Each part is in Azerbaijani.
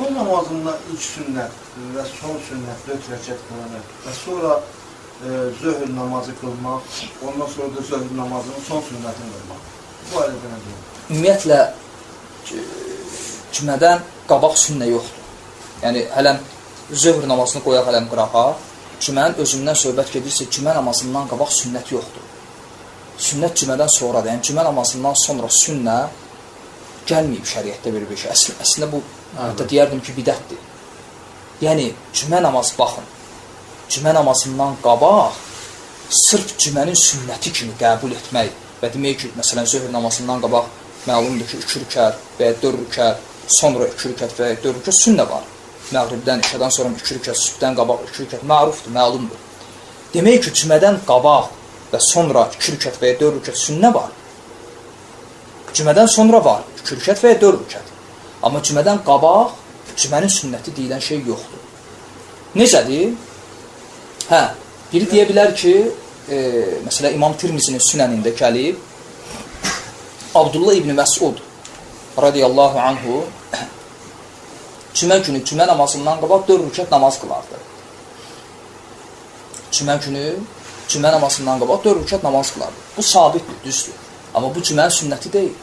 Cümə namazında ilk sünnət və son sünnət 4 rəkət qılınır və sonra zöhr namazı qılmaq, ondan sonra da zöhr namazının son sünnətini qılmaq. Bu ayrıca nə deyim? Ümumiyyətlə, cümədən qabaq sünnə yoxdur. Yəni, hələm zöhr namazını qoyaq hələm qırağa, cümənin özündən söhbət gedirsə, cümə namazından qabaq sünnət yoxdur. Sünnət cümədən sonradır. Yəni, cümə namazından sonra sünnə gəlməyib şəriətdə bir şey. Əslində, bu, hətta deyərdim ki, bidətdir. Yəni, cümə namazı, baxın, cümə namazından qabaq sırf cümənin sünnəti kimi qəbul etmək və demək ki, məsələn, zöhr namazından qabaq məlumdur ki, 2 rükət və ya 4 rükət, sonra 2 rükət və ya 4 rükət sünnə var. Məğribdən, işədən sonra 2 rükət, sübdən qabaq 2 rükət mərufdur, məlumdur. Demək ki, cümədən qabaq və sonra 2 rükət və ya 4 rükət sünnə var. Cümədən sonra var 2 rükət və ya 4 rükət. Amma cümədən qabaq cümənin sünnəti deyilən şey yoxdur. Necədir? Hə, biri deyə bilər ki, məsələ İmam Tirmizinin sünənində gəlib, Abdullah ibn Məsud radiyallahu anhu cümə günü, cümə namazından qabaq 4 rükət namaz qılardı. Cümə günü, cümə namazından qabaq 4 rükət namaz qılardı. Bu sabitdir, düzdür. Amma bu cümənin sünnəti deyil.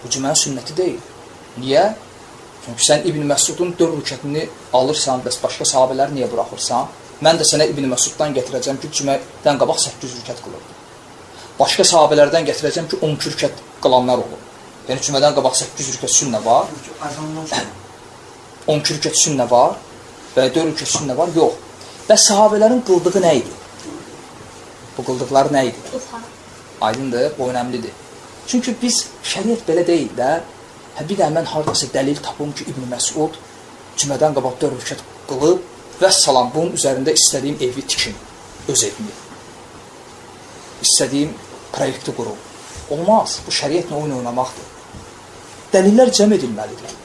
Bu cümənin sünnəti deyil. Niyə? Çünki sən İbn Məsudun 4 rükətini alırsan, bəs başqa sahabələri niyə buraxırsan? Mən də sənə İbn Məsuddan gətirəcəm ki, cümədən qabaq 8 rükət qılırdı. Başqa sahabələrdən gətirəcəm ki, 12 rükət qılanlar olur. Yəni, cümədən qabaq 8 rükət sünnə var. 12 rükət sünnə var və 4 rükət sünnə var. Yox. Bəs sahabələrin qıldığı nə idi? Bu qıldıqları nə idi? Aydındır, bu önəmlidir. Çünki biz şəriət belə deyil də, bir də mən haradasa dəlil tapım ki, İbn Məsud cümədən qabaq 4 rükət qılıb və salam, bunun üzərində istədiyim evi tikim, öz evimi. İstədiyim proyekti qurum. Olmaz, bu şəriətlə oyun oynamaqdır. Dəlillər cəm edilməlidir.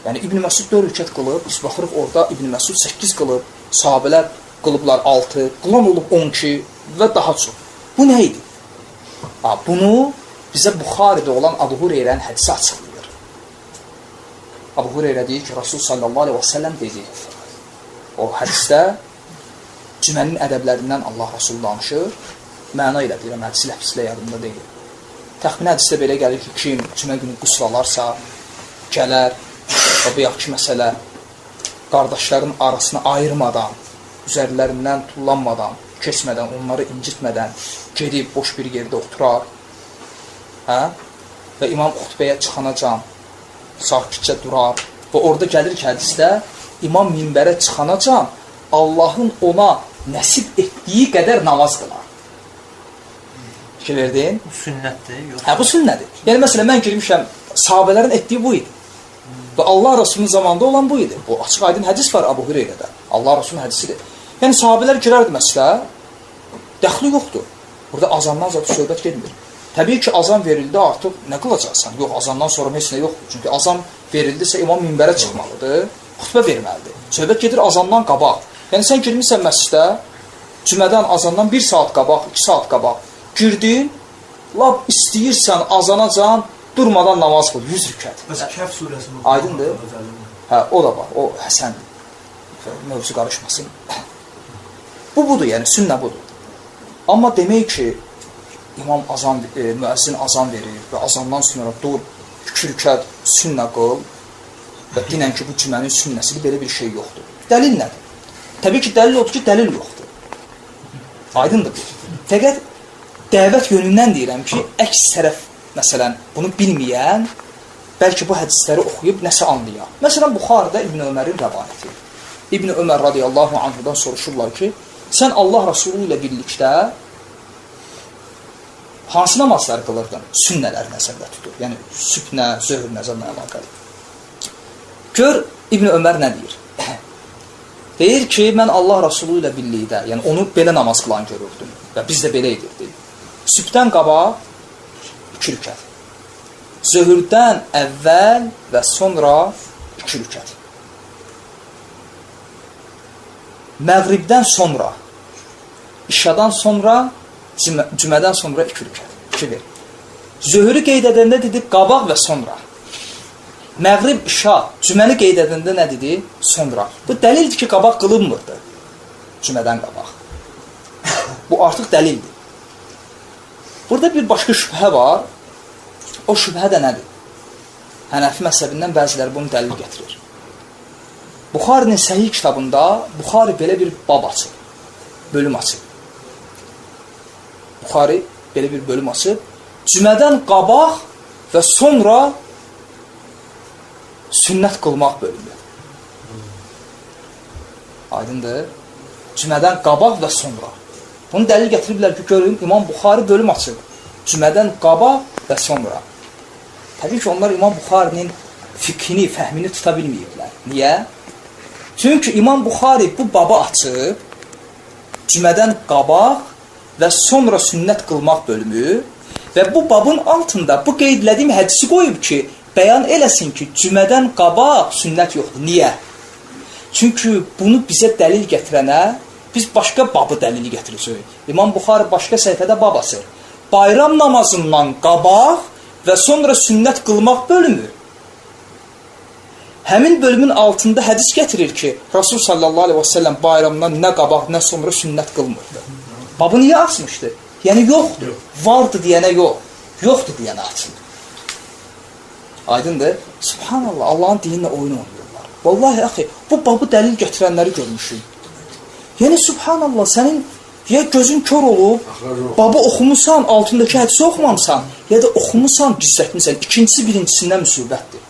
Yəni, İbn Məsud 4 rükət qılıb, biz baxırıq orada İbn Məsud 8 qılıb, sahabələr qılıblar 6, qılan olub 12 və daha çox. Bu nə idi? Bunu bizə Buxaridə olan Abu Hureyrənin hədisi açıqlayır. Abu Hureyrə deyir ki, Rasul sallallahu aleyhi və səlləm dedi. O hədisdə cümənin ədəblərindən Allah Rasul danışır. Məna ilə deyirəm, hədisi ləfslə yadımda deyil. Təxminə hədisdə belə gəlir ki, kim cümə günü qüsl alarsa, gələr və bu yaxşı məsələ qardaşların arasını ayırmadan, üzərlərindən tullanmadan, keçmədən, onları incitmədən gedib boş bir yerdə oturar və imam xutbəyə çıxanacam, sakitcə durar və orada gəlir ki, hədisdə imam minbərə çıxanacam, Allahın ona nəsib etdiyi qədər namaz qılar. Fikir verdin? Bu sünnətdir. Hə, bu sünnədir. Yəni, məsələn, mən girmişəm, sahabələrin etdiyi bu idi. Və Allah Rasulunun zamanında olan bu idi. Bu açıq aydın hədis var Abu Hureyrədə. Allah Rasulunun hədisidir. Yəni, sahabələr girərdi məsələ, dəxli yoxdur. Burada azandan zaten söhbət gedmir. Təbii ki, azan verildi, artıq nə qılacaqsan? Yox, azandan sonra heç nə yoxdur. Çünki azan verildisə, imam minbərə çıxmalıdır, xutbə verməlidir. Söhbət gedir azandan qabaq. Yəni, sən girmişsən məscidə, cümədən azandan 1 saat qabaq, 2 saat qabaq girdin, lab istəyirsən azanacan, durmadan namaz qıl, 100 rükət. Bəs Kəhf surəsini aydındır? Hə, o da var, o həsəndir. Mövzu qarışmasın. Bu budur, yəni sünnə budur. Amma demək ki, imam müəzzin azan verir və azandan sonra dur, 2 rükət sünnə qıl və dinən ki, bu cümənin sünnəsidir, belə bir şey yoxdur. Dəlil nədir? Təbii ki, dəlil odur ki, dəlil yoxdur. Aydındır. Fəqət dəvət yönündən deyirəm ki, əks tərəf, məsələn, bunu bilməyən, bəlkə bu hədisləri oxuyub nəsə anlayaq. Məsələn, Buxaridə İbn Ömərin rəvayəti. İbn Ömər radiyallahu anhudan soruşurlar ki, sən Allah Rasulü ilə birlikdə hansı namazları qılırdın? Sünnələri nəzərdə tutur. Yəni, sübhnə, zöhr nəzərlə əlaqəli. Gör, İbn Ömər nə deyir? Deyir ki, mən Allah Rasulü ilə birlikdə, yəni onu belə namaz qılan görürdüm və biz də belə edirdik. Sübhdən qabaq 2 rükət. Zöhrdən əvvəl və sonra 2 rükət. Məğribdən sonra, işadan sonra, cümədən sonra 2 rükət. 2 ver. Zöhrü qeyd edəndə dedik qabaq və sonra. məğrib, işa, cüməni qeyd edəndə nə dedi? Sonra. Bu dəlildir ki, qabaq qılınmırdı. Cümədən qabaq. Bu artıq dəlildir. Burada bir başqa şübhə var. O şübhə də nədir? Hənəfi məzhəbindən bəziləri bunu dəlil gətirir. Buxarinin Səhih kitabında Buxari belə bir bab açıb, bölüm açıb. Buxari belə bir bölüm açıb. Cümədən qabaq və sonra sünnət qılmaq bölümü. Aydındır. Cümədən qabaq və sonra. Bunu dəlil gətiriblər ki, görün, İmam Buxari bölüm açıb. Cümədən qabaq və sonra. Təbii ki, onlar İmam Buxarinin fiqhini, fəhmini tuta bilməyiblər. Niyə? Çünki İmam Buxari bu babı açıb, cümədən qabaq və sonra sünnət qılmaq bölümü və bu babın altında bu qeydlədiyim hədisi qoyub ki, bəyan eləsin ki, cümədən qabaq sünnət yoxdur. Niyə? Çünki bunu bizə dəlil gətirənə biz başqa babı dəlili gətirəcəyik. İmam Buxari başqa səhifədə bab açır. Bayram namazından qabaq və sonra sünnət qılmaq bölümü. Həmin bölümün altında hədis gətirir ki, Rasul sallallahu aleyhi və səlləm bayramdan nə qabaq, nə sonra sünnət qılmırdı. Babı niyə açmışdı? Yəni yoxdur. Vardı deyənə yox. Yoxdur deyənə açılır. Aydındır. Subhanallah, Allahın dininlə oyun oynayırlar. Vallahi, axı, bu babı dəlil gətirənləri görmüşük. Yəni, subhanallah, sənin ya gözün kör olub, babı oxumusan, altındakı hədisi oxumamsan, ya da oxumusan, gizlətmirsən. İkincisi birincisindən müsibətdir.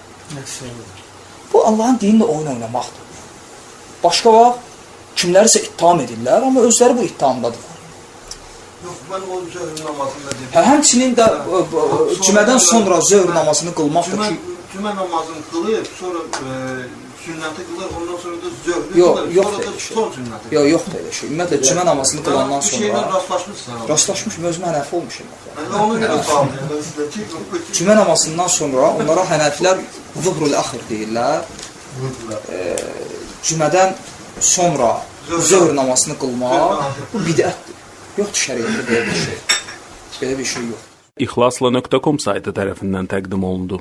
Bu, Allahın dininlə oyun oynamaqdır. Başqa vaxt, kimlərisə ittiham edirlər, amma özləri bu ittihamdadır. Yox, mən o zöhr namazında dedim. Həmçinin də cümədən sonra zöhr namazını qılmaqdır ki... Cümə namazını qılıb, sonra sünnəti qılır, ondan sonra da zöhrü qılır, sonra da son sünnəti. Yox, yoxdur elə şey. Ümumiyyətlə, cümə namazını qılandan sonra... Bir şeylə rastlaşmışsın. Rastlaşmışım, özümə hənəfi olmuşum. Onu görə sağlayın. Cümə namazından sonra onlara hənəfilər zuhrul axir deyirlər. Cümədən sonra zöhr namazını qılmaq, bu bidətdir. Yoxdur şəriətdə belə bir şey. Belə bir şey yox. İxlasla.com saytı tərəfindən təqdim olundu.